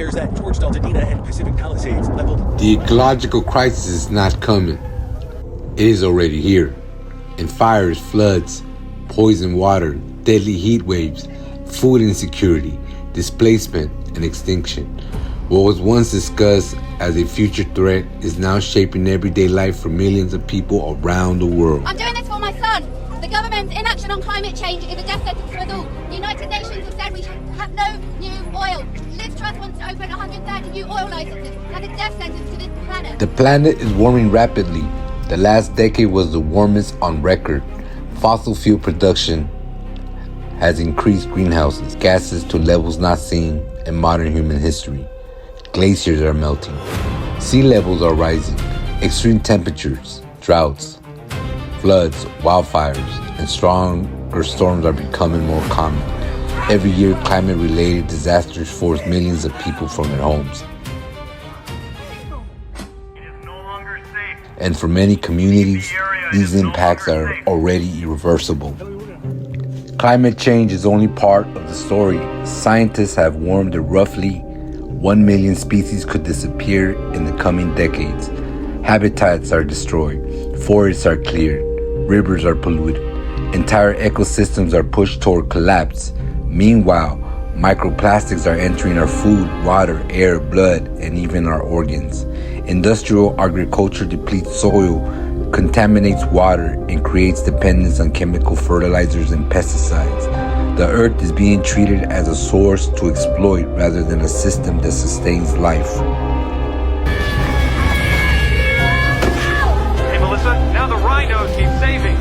There's that George Deltadena and Pacific Palisades leveled. The ecological crisis is not coming. It is already here. In fires, floods, poisoned water, deadly heat waves, food insecurity, displacement, and extinction. What was once discussed as a future threat is now shaping everyday life for millions of people around the world. I'm doing this for my son. The government's inaction on climate change is a death sentence for us all. The United Nations have said we should have no new oil. Liz Truss wants to open 130 new oil licenses. That's a death sentence to this planet. The planet is warming rapidly. The last decade was the warmest on record. Fossil fuel production has increased greenhouse gases to levels not seen in modern human history. Glaciers are melting. Sea levels are rising. Extreme temperatures, droughts, floods, wildfires, and stronger storms are becoming more common. Every year, climate-related disasters force millions of people from their homes. And for many communities, these impacts are already irreversible. Climate change is only part of the story. Scientists have warned that roughly 1 million species could disappear in the coming decades. Habitats are destroyed, forests are cleared, rivers are polluted, entire ecosystems are pushed toward collapse. Meanwhile, microplastics are entering our food, water, air, blood, and even our organs. Industrial agriculture depletes soil, contaminates water, and creates dependence on chemical fertilizers and pesticides. The earth is being treated as a source to exploit rather than a system that sustains life. Hey, Melissa, now the rhinos keep saving.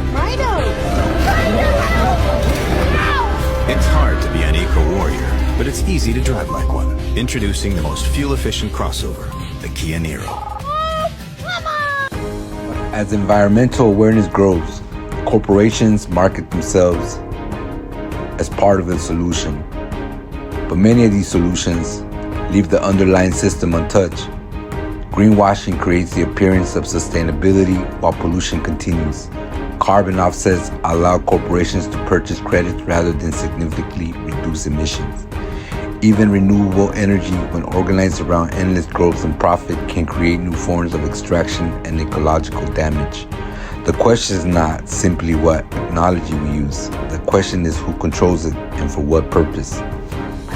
It's hard to be an eco-warrior, but it's easy to drive like one. Introducing the most fuel-efficient crossover, the Kia Niro. As environmental awareness grows, corporations market themselves as part of the solution. But many of these solutions leave the underlying system untouched. Greenwashing creates the appearance of sustainability while pollution continues. Carbon offsets allow corporations to purchase credits rather than significantly reduce emissions. Even renewable energy, when organized around endless growth and profit, can create new forms of extraction and ecological damage. The question is not simply what technology we use. The question is who controls it and for what purpose.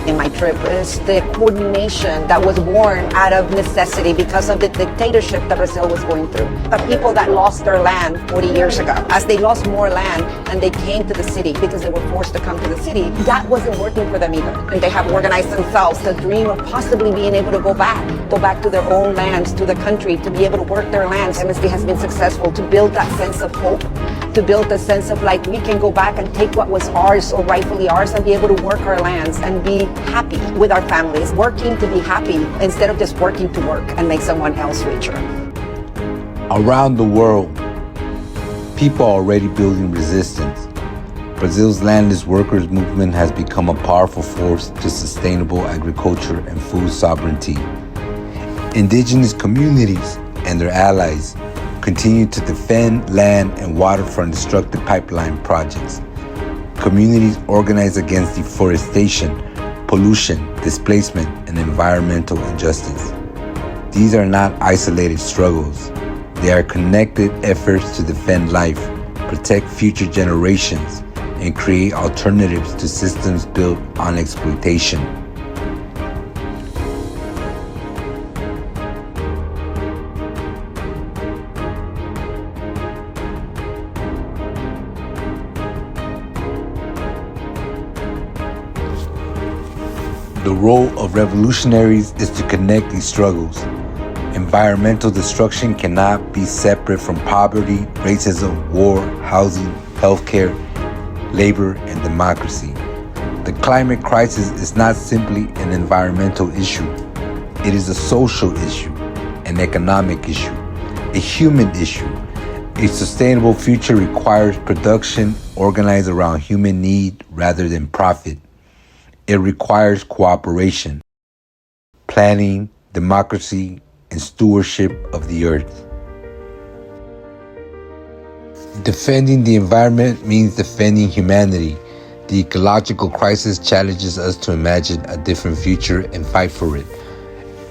In my trip is the coordination that was born out of necessity because of the dictatorship that Brazil was going through. The people that lost their land 40 years ago, as they lost more land and they came to the city because they were forced to come to the city, that wasn't working for them either. And they have organized themselves to dream of possibly being able to go back to their own lands, to the country, to be able to work their lands. MSD has been successful to build that sense of hope, to build a sense of like we can go back and take what was ours or rightfully ours and be able to work our lands and be happy with our families, working to be happy instead of just working to work and make someone else richer. Around the world, people are already building resistance. Brazil's landless workers movement has become a powerful force to sustainable agriculture and food sovereignty. Indigenous communities and their allies continue to defend land and water from destructive pipeline projects. Communities organize against deforestation, pollution, displacement, and environmental injustice. These are not isolated struggles. They are connected efforts to defend life, protect future generations, and create alternatives to systems built on exploitation. The role of revolutionaries is to connect these struggles. Environmental destruction cannot be separate from poverty, racism, war, housing, healthcare, labor, and democracy. The climate crisis is not simply an environmental issue. It is a social issue, an economic issue, a human issue. A sustainable future requires production organized around human need rather than profit. It requires cooperation, planning, democracy, and stewardship of the earth. Defending the environment means defending humanity. The ecological crisis challenges us to imagine a different future and fight for it.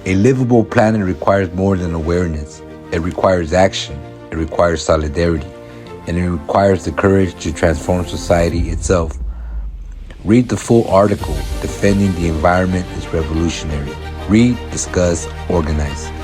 A livable planet requires more than awareness. It requires action, it requires solidarity, and it requires the courage to transform society itself. Read the full article, Defending the Environment is Revolutionary. Read, discuss, organize.